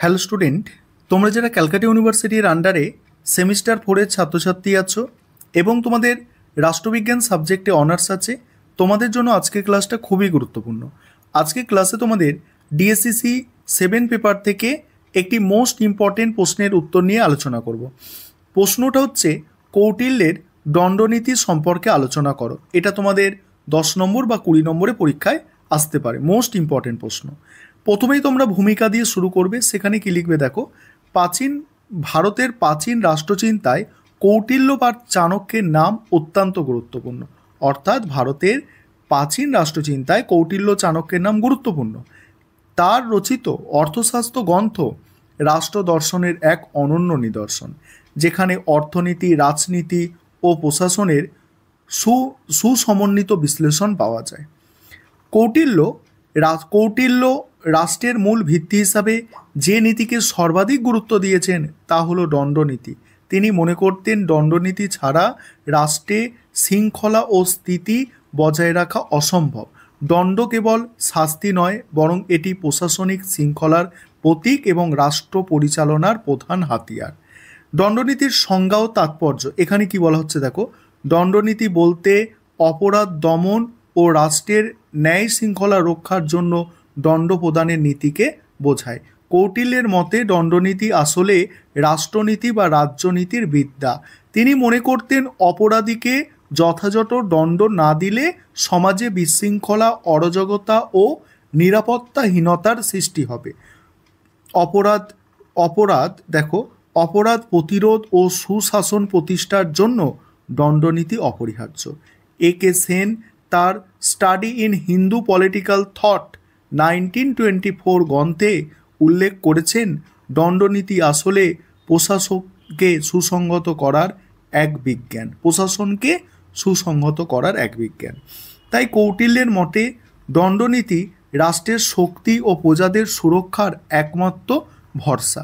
Hello student, তোমরা যারা ক্যালকাটা ইউনিভার্সিটির আন্ডারে সেমিস্টার 4-এর ছাত্রছাত্রী আছো এবং তোমাদের রাষ্ট্রবিজ্ঞান সাবজেক্টে অনার্স আছে, তোমাদের জন্য আজকের ক্লাসটা খুবই গুরুত্বপূর্ণ। আজকের ক্লাসে তোমাদের ডিএসসিসি 7 পেপার থেকে একটি মোস্ট ইম্পর্টেন্ট প্রশ্নের উত্তর নিয়ে আলোচনা করব। প্রশ্নটা হচ্ছে কৌটিল্যের দণ্ডনীতি সম্পর্কে আলোচনা করো। এটা তোমাদের 10 নম্বর বা 20 নম্বরে পরীক্ষায় আসতে পারে, মোস্ট ইম্পর্টেন্ট প্রশ্ন। প্রথমেই তোমরা ভূমিকা দিয়ে শুরু করবে। সেখানে কি লিখবে দেখো, ভারতের প্রাচীন রাষ্ট্রচিন্তায় কৌটিল্য বা চাণক্যের নাম অত্যন্ত গুরুত্বপূর্ণ। অর্থাৎ ভারতের প্রাচীন রাষ্ট্রচিন্তায় কৌটিল্য চাণক্যের নাম গুরুত্বপূর্ণ। তার রচিত অর্থশাস্ত্র গ্রন্থ রাষ্ট্র দর্শনের এক অনন্য নিদর্শন, যেখানে অর্থনীতি, রাজনীতি ও প্রশাসনের সুসমন্বিত বিশ্লেষণ পাওয়া যায়। কৌটিল্য রাষ্ট্রের মূল ভিত্তি হিসাবে যে নীতিকে সর্বাধিক গুরুত্ব দিয়েছেন তা হলো দণ্ডনীতি। তিনি মনে করতেন দণ্ডনীতি ছাড়া রাষ্ট্রে শৃঙ্খলা ও স্থিতি বজায় রাখা অসম্ভব। দণ্ড কেবল শাস্তি নয়, বরং এটি প্রশাসনিক শৃঙ্খলার প্রতীক এবং রাষ্ট্র পরিচালনার প্রধান হাতিয়ার। দণ্ডনীতির সংজ্ঞা ও তাৎপর্য এখানে কি বলা হচ্ছে দেখো, দণ্ডনীতি বলতে অপরাধ দমন ও রাষ্ট্রের ন্যায় শৃঙ্খলা রক্ষার জন্য দণ্ড প্রদানের নীতিকে বোঝায়। কৌটিল্যের মতে দণ্ডনীতি আসলে রাষ্ট্রনীতি বা রাজ্যনীতির বিদ্যা। তিনি মনে করতেন অপরাধীকে যথাযথ দণ্ড না দিলে সমাজে বিশৃঙ্খলা, অরাজকতা ও নিরাপত্তাহীনতার সৃষ্টি হবে। অপরাধ প্রতিরোধ ও সুশাসন প্রতিষ্ঠার জন্য দণ্ডনীতি অপরিহার্য। এ.কে. সেন তার study in Hindu political thought 1924 গ্রন্থে উল্লেখ করেছেন, দণ্ডনীতি আসলে প্রশাসনকে সুসংহত করার এক বিজ্ঞান। তাই কৌটিল্যের মতে দণ্ডনীতি রাষ্ট্রের শক্তি ও প্রজাদের সুরক্ষার একমাত্র ভরসা।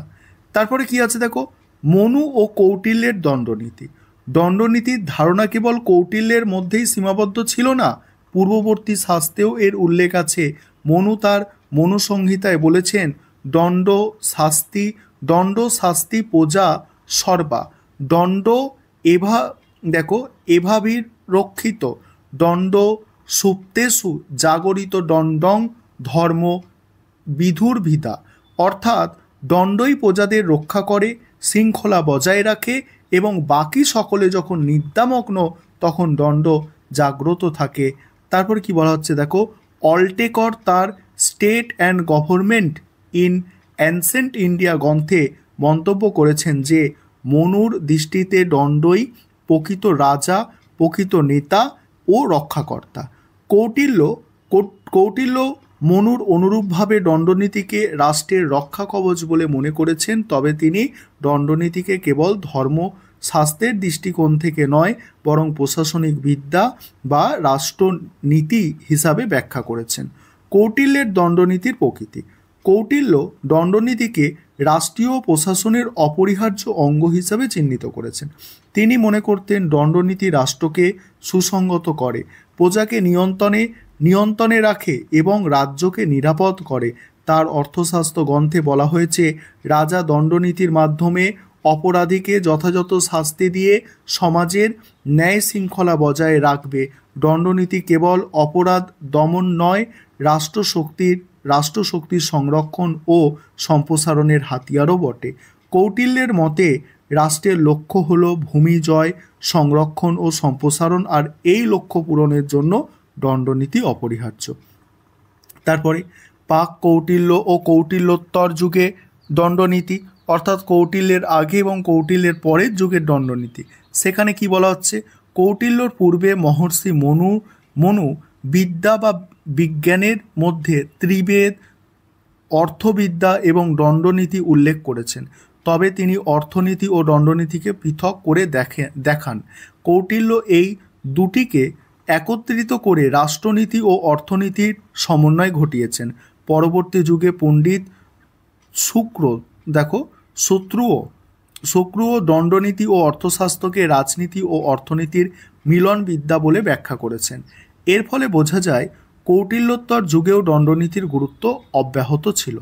তারপরে কি আছে দেখো, মনু ও কৌটিল্যের দণ্ডনীতি। দণ্ডনীতির ধারণা কেবল কৌটিল্যের মধ্যেই সীমাবদ্ধ ছিল না, পূর্ববর্তী শাস্ত্রেও এর উল্লেখ আছে। মনু তার মনুসংহিতায় বলেছেন, দণ্ড শাস্তি প্রজা সর্বা দণ্ড এভাবির রক্ষিত দণ্ড সুপ্তেষু জাগরিত দণ্ডং ধর্ম বিধুর্ভিদা। অর্থাৎ দণ্ডই প্রজাদের রক্ষা করে, শৃঙ্খলা বজায় রাখে এবং বাকি সকলে যখন নিদ্রামগ্ন তখন দণ্ড জাগ্রত থাকে। তারপর কি বলা হচ্ছে দেখো, অল্টেকর তার state and government in ancient India গ্রন্থে মন্তব্য করেছেন যে মনুর দৃষ্টিতে দণ্ডই প্রকৃত রাজা, প্রকৃত নেতা ও রক্ষাকর্তা। কৌটিল্য মনুর অনুরূপভাবে দণ্ডনীতিকে রাষ্ট্রের রক্ষা কবচ বলে মনে করেছেন, তবে তিনি দণ্ডনীতিকে কেবল ধর্মশাস্ত্রের দৃষ্টিকোণ থেকে নয়, বরং প্রশাসনিক বিদ্যা বা রাষ্ট্রনীতি হিসাবে ব্যাখ্যা করেছেন। কৌটিল্যের দণ্ডনীতির প্রকৃতি। কৌটিল্য দণ্ডনীতিকে রাষ্ট্রীয় প্রশাসনের অপরিহার্য অঙ্গ হিসাবে চিহ্নিত করেছেন। তিনি মনে করতেন দণ্ডনীতি রাষ্ট্রকে সুসংহত করে, প্রজাকে নিয়ন্ত্রণে রাখে এবং রাজ্যকে নিরাপদ করে। তার অর্থশাস্ত্র গ্রন্থে বলা হয়েছে, রাজা দণ্ডনীতির মাধ্যমে অপরাধীকে যথাযথ শাস্তি দিয়ে সমাজের ন্যায় শৃঙ্খলা বজায় রাখবে। দণ্ডনীতি কেবল অপরাধ দমন নয়, রাষ্ট্রশক্তির সংরক্ষণ ও সম্প্রসারণের হাতিয়ারও বটে। কৌটিল্যের মতে রাষ্ট্রের লক্ষ্য হল ভূমি জয়, সংরক্ষণ ও সম্প্রসারণ, আর এই লক্ষ্য পূরণের জন্য দণ্ডনীতি অপরিহার্য। তারপরে প্রাক কৌটিল্য ও কৌটিল্যোত্তর যুগে দণ্ডনীতি, অর্থাৎ কৌটিল্যের আগে এবং কৌটিল্যের পরের যুগের দণ্ডনীতি। সেখানে কি বলা হচ্ছে, কৌটিল্যর পূর্বে মহর্ষি মনু বিদ্যা বা বিজ্ঞানের মধ্যে ত্রিবেদ, অর্থবিদ্যা এবং দণ্ডনীতি উল্লেখ করেছেন, তবে তিনি অর্থনীতি ও দণ্ডনীতিকে পৃথক করে দেখান। কৌটিল্য এই দুটিকে একত্রিত করে রাষ্ট্রনীতি ও অর্থনীতির সমন্বয় ঘটিয়েছেন। পরবর্তী যুগে পণ্ডিত শুক্রও দণ্ডনীতি ও অর্থশাস্ত্রকে রাজনীতি ও অর্থনীতির মিলন বিদ্যা বলে ব্যাখ্যা করেছেন। এর ফলে বোঝা যায় কৌটিল্যোত্তর যুগেও দণ্ডনীতির গুরুত্ব অব্যাহত ছিল।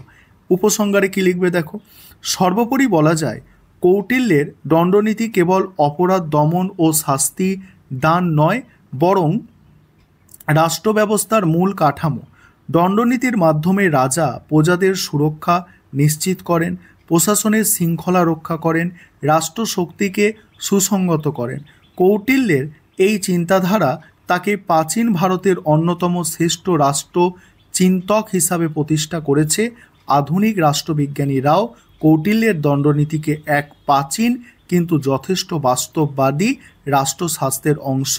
উপসংহারে কি লিখবে দেখো, সর্বোপরি বলা যায় কৌটিল্যের দণ্ডনীতি কেবল অপরাধ দমন ও শাস্তি দান নয়, বরং রাষ্ট্র ব্যবস্থার মূল কাঠামো। দণ্ডনীতির মাধ্যমে রাজা প্রজাদের সুরক্ষা নিশ্চিত করেন, প্রশাসনের শৃঙ্খলা রক্ষা করেন, রাষ্ট্র শক্তিকে সুসংগত করেন। কৌটিল্যের এই চিন্তাধারা তাকে প্রাচীন ভারতের অন্যতম শ্রেষ্ঠ রাষ্ট্র চিন্তক হিসাবে প্রতিষ্ঠা করেছে। আধুনিক রাষ্ট্রবিজ্ঞানীরাও কৌটিল্যের দণ্ডনীতিকে এক প্রাচীন কিন্তু যথেষ্ট বাস্তববাদী রাষ্ট্রশাস্ত্রের অংশ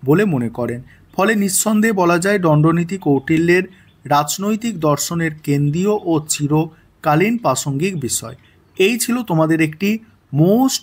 বলে মনে করেন। ফলে নিঃসন্দেহে বলা যায় দণ্ডনীতি কৌটিল্যের রাজনৈতিক দর্শনের কেন্দ্রীয় ও চিরকালীন প্রাসঙ্গিক বিষয়। এই ছিল তোমাদের একটি মোস্ট